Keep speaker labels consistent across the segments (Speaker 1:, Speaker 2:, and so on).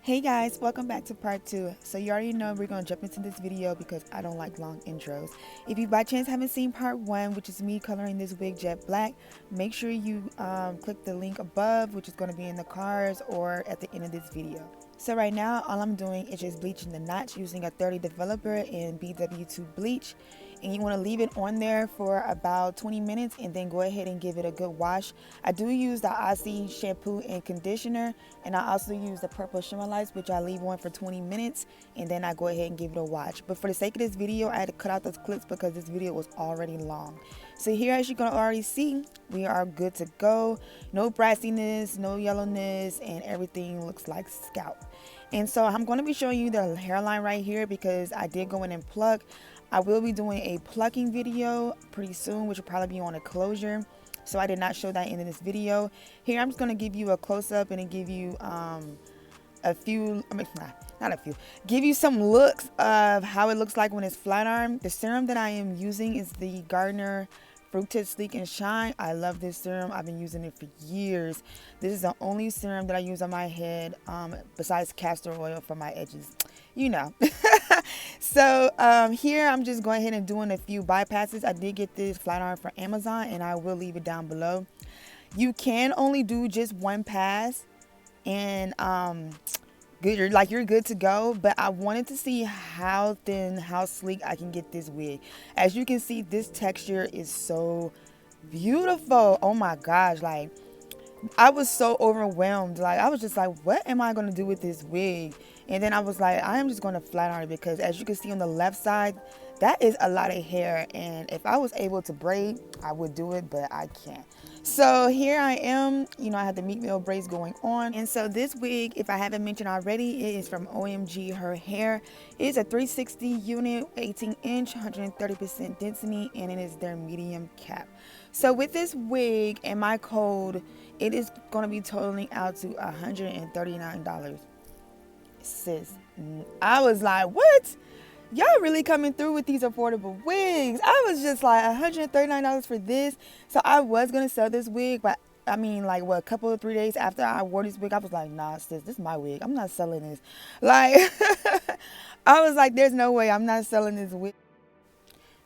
Speaker 1: Hey guys, welcome back to part 2. So you already know we're going to jump into this video because I don't like long intros. If you by chance haven't seen part 1, which is me coloring this wig jet black, make sure you click the link above, which is going to be in the cards or at the end of this video. So right now all I'm doing is just bleaching the notch using a 30 developer and BW2 bleach. And you want to leave it on there for about 20 minutes and then go ahead and give it a good wash. I do use the Aussie shampoo and conditioner, and I also use the purple shimmer lights, which I leave on for 20 minutes and then I go ahead and give it a wash. But for the sake of this video, I had to cut out those clips because this video was already long. So here, as you can already see, we are good to go. No brassiness, no yellowness, and everything looks like scalp. And so I'm going to be showing you the hairline right here because I did go in and pluck. I will be doing a plucking video pretty soon, which will probably be on a closure. So I did not show that in this video. Here, I'm just going to give you a close-up and give you a few, not a few, give you some looks of how it looks like when it's flat iron. The serum that I am using is the Garnier Fructis Sleek and Shine. I love this serum. I've been using it for years. This is the only serum that I use on my head besides castor oil for my edges, you know. So here I'm just going ahead and doing a few bypasses. I did get this flat iron from Amazon and I will leave it down below. You can only do just one pass and you're good to go. But I wanted to see how thin, how sleek I can get this wig. As you can see, this texture is so beautiful. Oh my gosh, like I was so overwhelmed. Like I was just like, what am I going to do with this wig? And then I was like, I am just going to flat iron it because as you can see on the left side, that is a lot of hair. And if I was able to braid, I would do it, but I can't. So here I am, you know, I have the Meek Mill braids going on. And so this wig, if I haven't mentioned already, it is from OMG Her Hair. It is a 360 unit, 18 inch, 130% density, and it is their medium cap. So with this wig and my code, it is going to be totaling out to $139. Sis, I was like, what? Y'all really coming through with these affordable wigs. I was just like $139 for this. So I was going to sell this wig, but I mean, like, what, a couple of 3 days after I wore this wig, I was like, nah, sis, this is my wig. I'm not selling this. Like, I was like, there's no way I'm not selling this wig.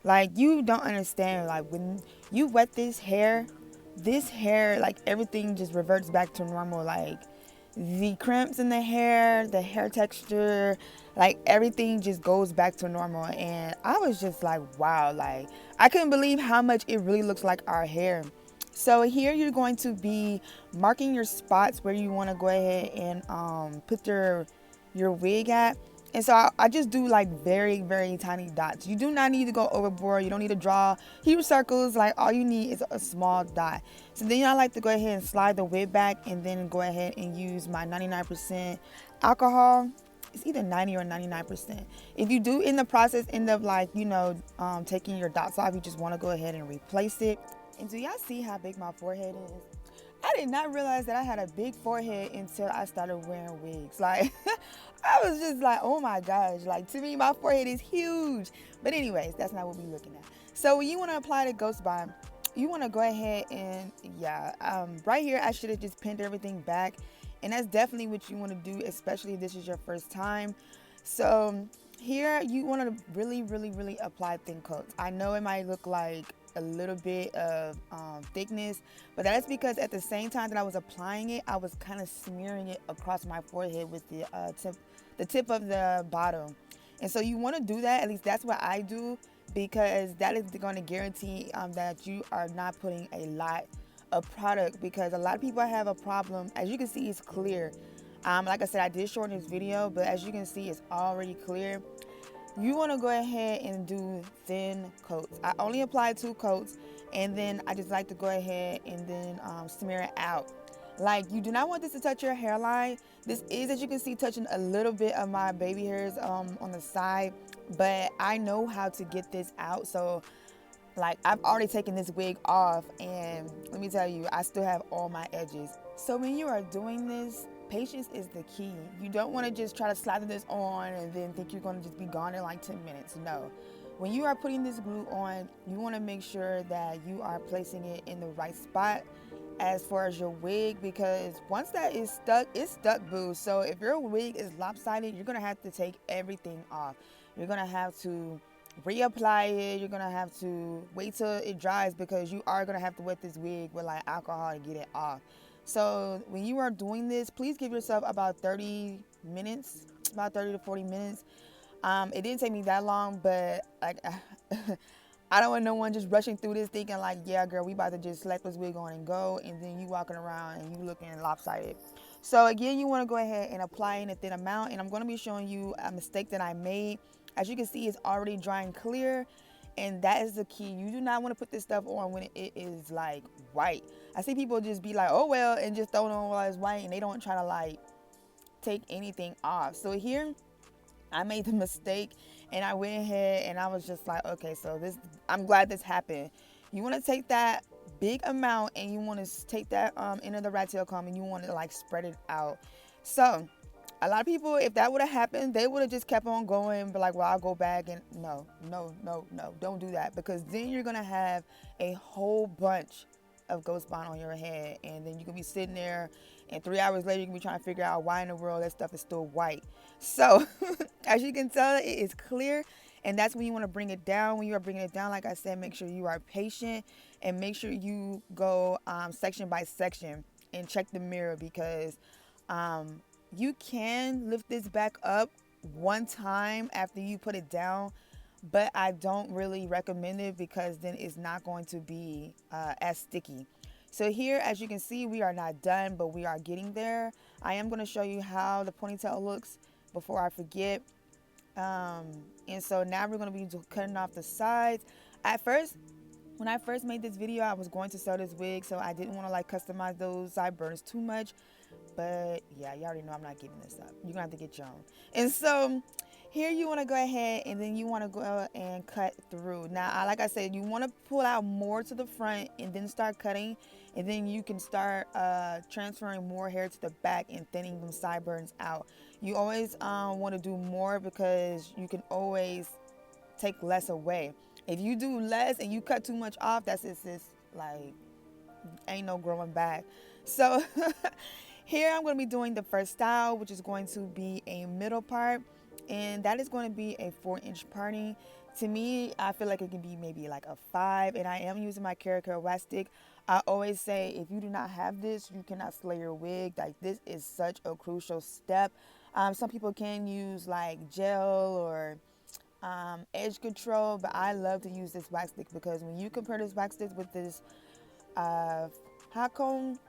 Speaker 1: Like, you don't understand. Like, when you wet this hair, like, everything just reverts back to normal. Like, the crimps in the hair texture, like, everything just goes back to normal. And I was just like, wow, like, I couldn't believe how much it really looks like our hair. So here you're going to be marking your spots where you want to go ahead and put your wig at. And so I just do like very, very tiny dots. You do not need to go overboard. You don't need to draw huge circles. Like, all you need is a small dot. So then I like to go ahead and slide the wig back and then go ahead and use my 99% alcohol. It's either 90 or 99%. If you do in the process end up, like, you know, taking your dots off, you just want to go ahead and replace it. And do y'all see how big my forehead is? I did not realize that I had a big forehead until I started wearing wigs. Like, I was just like, oh my gosh. Like, to me, my forehead is huge. But anyways, that's not what we're looking at. So when you want to apply the Ghost Bomb, you want to go ahead and, right here, I should have just pinned everything back. And that's definitely what you want to do, especially if this is your first time. So here, you want to really, really, really apply thin coats. I know it might look like a little bit of thickness, but that's because at the same time that I was applying it, I was kind of smearing it across my forehead with the tip of the bottom. And so you want to do that, at least that's what I do, because that is going to guarantee that you are not putting a lot of product, because a lot of people have a problem. As you can see, it's clear. Like I said, I did shorten this video, but as you can see, it's already clear. You want to go ahead and do thin coats. I only apply 2 coats, and then I just like to go ahead and then smear it out. Like, you do not want this to touch your hairline. This is, as you can see, touching a little bit of my baby hairs on the side, but I know how to get this out. So, like, I've already taken this wig off, and let me tell you, I still have all my edges. So when you are doing this, patience is the key. You don't want to just try to slather this on and then think you're going to just be gone in like 10 minutes. No. when you are putting this glue on, you want to make sure that you are placing it in the right spot as far as your wig, because once that is stuck, it's stuck, boo. So if your wig is lopsided, you're gonna have to take everything off. You're gonna have to reapply it. You're gonna have to wait till it dries, because you are gonna have to wet this wig with like alcohol to get it off. So when you are doing this, please give yourself about 30 minutes, about 30 to 40 minutes. It didn't take me that long, but like I don't want no one just rushing through this thinking like, yeah, girl, we about to just slap this wig on and go, and then you walking around and you looking lopsided. So again, you want to go ahead and apply in a thin amount, and I'm going to be showing you a mistake that I made. As you can see, it's already drying clear, and that is the key. You do not want to put this stuff on when it is like white. I see people just be like, oh well, and just throw it on while it's white, and they don't try to like take anything off. So here I made the mistake, and I went ahead and I was just like, okay, so this, I'm glad this happened. You want to take that big amount, and you want to take that end of the rat tail comb, and you want to like spread it out. So a lot of people, if that would have happened, they would have just kept on going, but like, well, I'll go back. And no, no, no, no, don't do that, because then you're gonna have a whole bunch of ghost bond on your head, and then you can be sitting there, and 3 hours later you can be trying to figure out why in the world that stuff is still white. So as you can tell, it is clear, and that's when you want to bring it down. When you are bringing it down, like I said, make sure you are patient, and make sure you go section by section and check the mirror, because you can lift this back up one time after you put it down, but I don't really recommend it, because then it's not going to be as sticky. So here, as you can see, we are not done, but we are getting there. I am going to show you how the ponytail looks before I forget. And so now we're going to be cutting off the sides. At first, when I first made this video, I was going to sell this wig, so I didn't want to like customize those sideburns too much. But yeah, you already know I'm not giving this up. You're gonna have to get your own. And so here you want to go ahead, and then you want to go and cut through. Now, like I said, you want to pull out more to the front and then start cutting, and then you can start transferring more hair to the back and thinning them sideburns out. You always want to do more, because you can always take less away. If you do less and you cut too much off, that's just like ain't no growing back. So here I'm going to be doing the first style, which is going to be a middle part, and that is going to be a 4-inch parting. To me, I feel like it can be maybe like a 5, and I am using my Kerakur wax stick. I always say, if you do not have this, you cannot slay your wig. Like, this is such a crucial step. Some people can use like gel or edge control, but I love to use this wax stick, because when you compare this wax stick with this hot comb,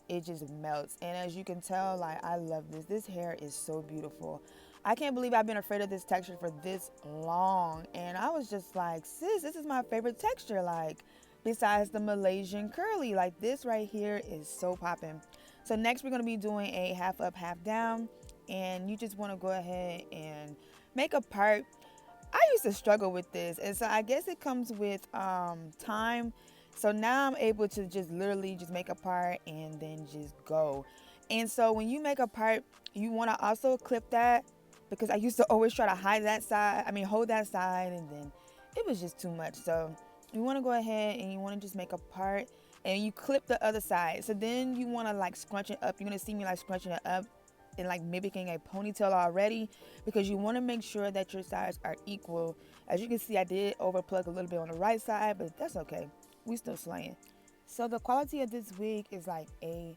Speaker 1: it just melts. And as you can tell, like, I love this hair is so beautiful. I can't believe I've been afraid of this texture for this long, and I was just like, sis, this is my favorite texture, like, besides the Malaysian curly. Like, this right here is so popping. So next we're going to be doing a half up, half down, and you just want to go ahead and make a part. I used to struggle with this, and so I guess it comes with time. So now I'm able to just literally just make a part and then just go. And so when you make a part, you want to also clip that, because I used to always try to hide that side. I mean, hold that side, and then it was just too much. So you want to go ahead and you want to just make a part, and you clip the other side. So then you want to like scrunch it up. You're going to see me like scrunching it up and like mimicking a ponytail already, because you want to make sure that your sides are equal. As you can see, I did overplug a little bit on the right side, but that's okay. We still slaying. So the quality of this wig is like A1.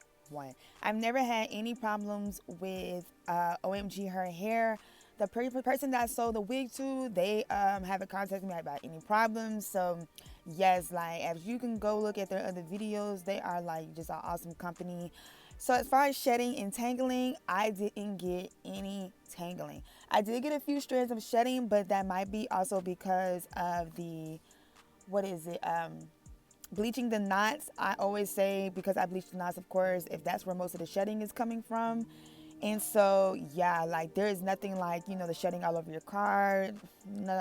Speaker 1: I've never had any problems with OMG her hair. The person that I sold the wig to, they haven't contacted me about any problems. So yes, like, as you can go look at their other videos, they are like just an awesome company. So as far as shedding and tangling, I didn't get any tangling. I did get a few strands of shedding, but that might be also because of the, what is it, bleaching the knots. I always say, because I bleach the knots, of course, if that's where most of the shedding is coming from. And so yeah, like, there is nothing like, you know, the shedding all over your car,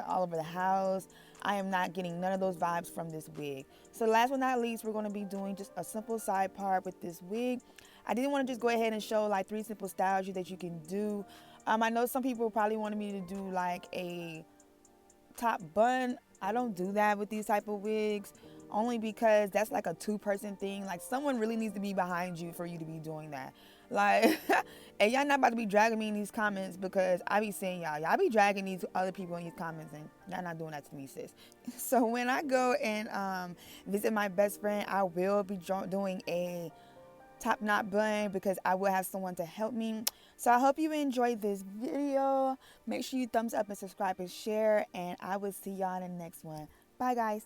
Speaker 1: all over the house. I am not getting none of those vibes from this wig. So last but not least, we're going to be doing just a simple side part with this wig. I didn't want to just go ahead and show like 3 simple styles that you can do. I know some people probably wanted me to do like a top bun. I don't do that with these type of wigs, only because that's like a two-person thing. Like, someone really needs to be behind you for you to be doing that. Like, and y'all not about to be dragging me in these comments, because I be saying y'all be dragging these other people in these comments, and y'all not doing that to me, sis. So when I go and visit my best friend, I will be doing a top knot bun, because I will have someone to help me. So I hope you enjoyed this video. Make sure you thumbs up and subscribe and share, and I will see y'all in the next one. Bye, guys.